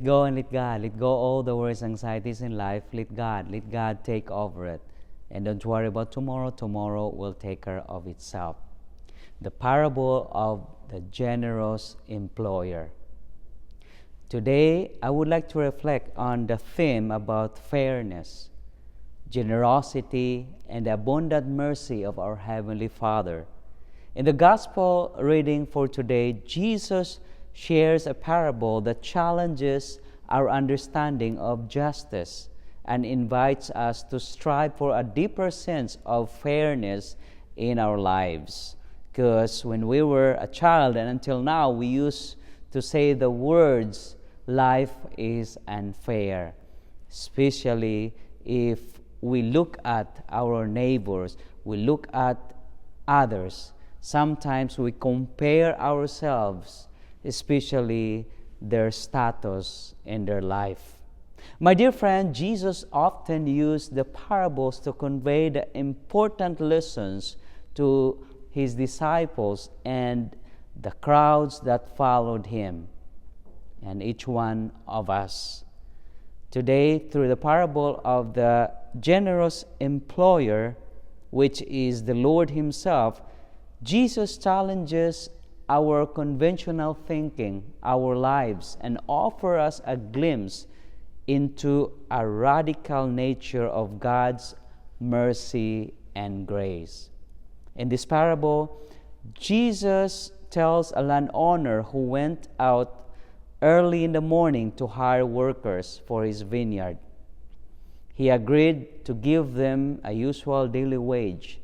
go and let God. Let go all the worries, anxieties in life. Let God take over it. And don't worry about tomorrow. Tomorrow will take care of itself. The parable of the generous employer. Today, I would like to reflect on the theme about fairness, generosity, and the abundant mercy of our Heavenly Father. In the Gospel reading for today, Jesus shares a parable that challenges our understanding of justice and invites us to strive for a deeper sense of fairness in our lives. Because when we were a child and until now, we used to say the words, life is unfair, especially if we look at our neighbors, we look at others. Sometimes we compare ourselves, especially their status in their life. My dear friend, Jesus often used the parables to convey the important lessons to his disciples and the crowds that followed him, and each one of us. Today, through the parable of the generous employer, which is the Lord himself, Jesus challenges our conventional thinking, our lives, and offers us a glimpse into a radical nature of God's mercy and grace. In this parable, Jesus tells a landowner who went out early in the morning to hire workers for his vineyard. He agreed to give them a usual daily wage.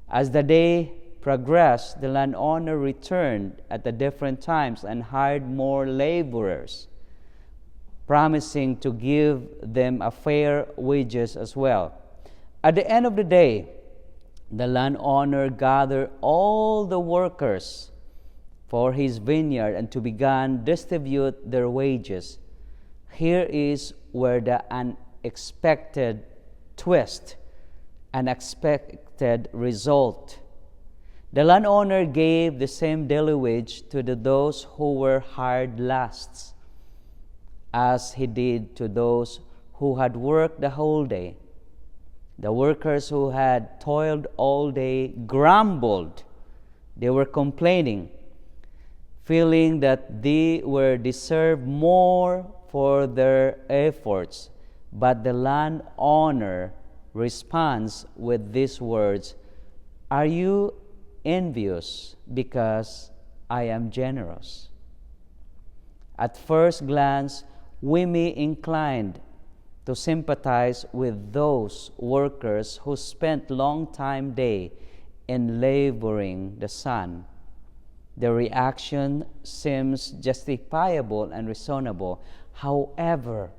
As the day progressed, the landowner returned at the different times and hired more laborers, promising to give them a fair wages as well. At the end of the day, the landowner gathered all the workers for his vineyard and to begin distribute their wages. Here is where the unexpected twist, unexpected result. The landowner gave the same daily wage to those who were hired last, as he did to those who had worked the whole day. The workers who had toiled all day grumbled. They were complaining, feeling that they were deserved more for their efforts. But the landowner responds with these words, "Are you envious because I am generous?" At first glance, we may incline to sympathize with those workers who spent long time day in laboring the sun. The reaction seems justifiable and reasonable. However,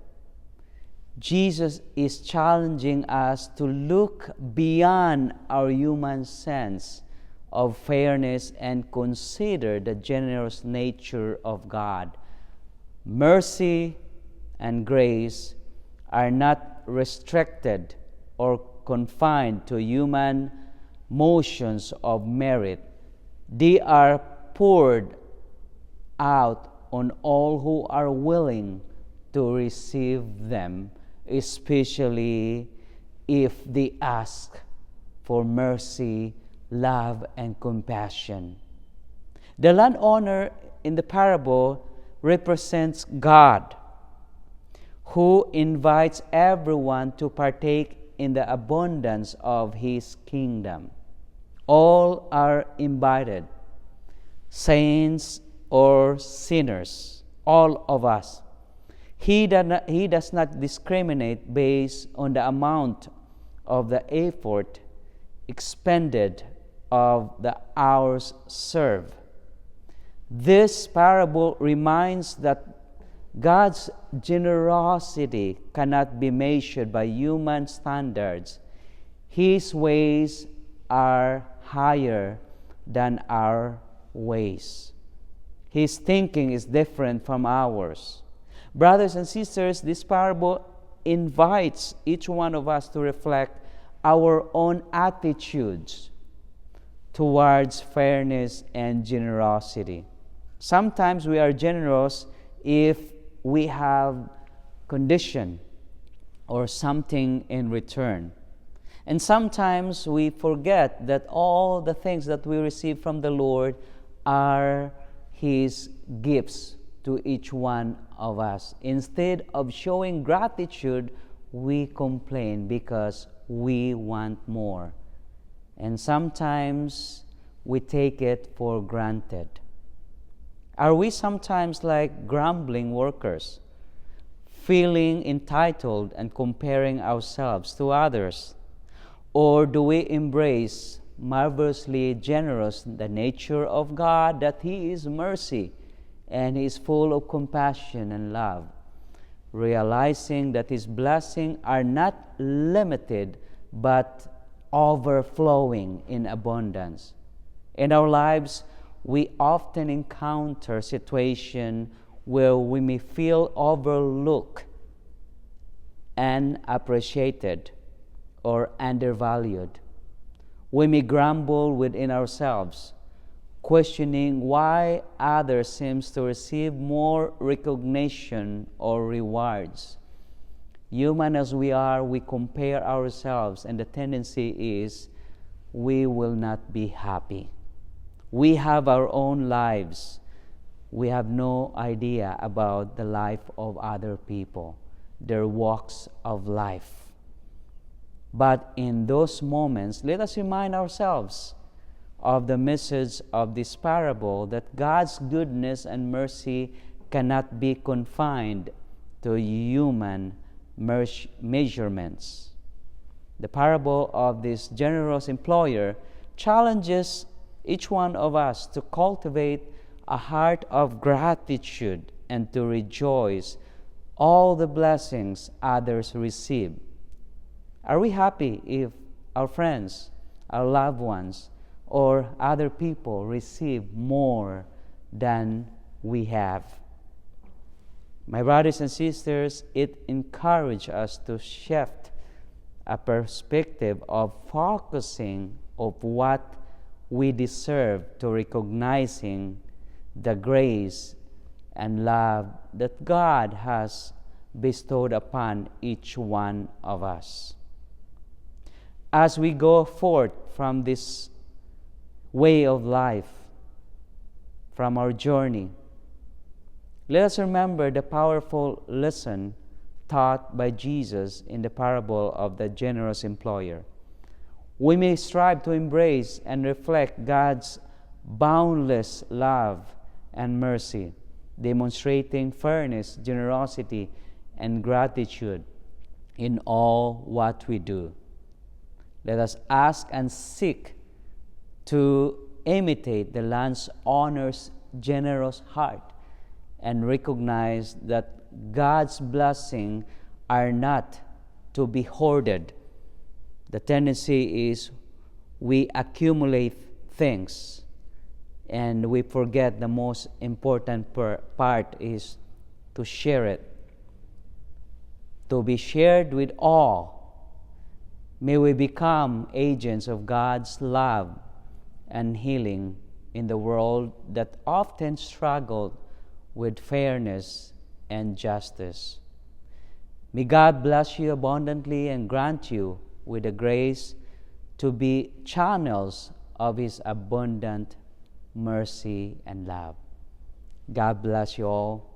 Jesus is challenging us to look beyond our human sense of fairness and consider the generous nature of God. Mercy and grace are not restricted or confined to human motions of merit. They are poured out on all who are willing to receive them, especially if they ask for mercy, love, and compassion. The landowner in the parable represents God, who invites everyone to partake in the abundance of his kingdom. All are invited, saints or sinners, all of us. He does not discriminate based on the amount of the effort expended of the hours served. This parable reminds that God's generosity cannot be measured by human standards. His ways are higher than our ways. His thinking is different from ours. Brothers and sisters, this parable invites each one of us to reflect our own attitudes towards fairness and generosity. Sometimes we are generous if we have condition or something in return. And sometimes we forget that all the things that we receive from the Lord are His gifts to each one of us. Instead of showing gratitude, we complain because we want more. And sometimes we take it for granted. Are we sometimes like grumbling workers, feeling entitled and comparing ourselves to others? Or do we embrace marvelously generous the nature of God, that He is mercy and He is full of compassion and love, realizing that His blessings are not limited but overflowing in abundance? In our lives, we often encounter situations where we may feel overlooked, unappreciated, or undervalued. We may grumble within ourselves, questioning why others seem to receive more recognition or rewards. Human as we are, we compare ourselves, and the tendency is we will not be happy. We have our own lives. We have no idea about the life of other people, their walks of life. But in those moments, let us remind ourselves of the message of this parable, that God's goodness and mercy cannot be confined to human measurements. The parable of this generous employer challenges each one of us to cultivate a heart of gratitude and to rejoice all the blessings others receive. Are we happy if our friends, our loved ones, or other people receive more than we have? My brothers and sisters, it encourages us to shift a perspective of focusing on what we deserve to recognizing the grace and love that God has bestowed upon each one of us. As we go forth from this way of life, from our journey, let us remember the powerful lesson taught by Jesus in the parable of the generous employer. We may strive to embrace and reflect God's boundless love and mercy, demonstrating fairness, generosity, and gratitude in all what we do. Let us ask and seek to imitate the landowner's generous heart and recognize that God's blessings are not to be hoarded. The tendency is we accumulate things and we forget the most important part is to share it, to be shared with all. May we become agents of God's love and healing in the world that often struggled with fairness and justice. May God bless you abundantly and grant you with the grace to be channels of His abundant mercy and love. God bless you all.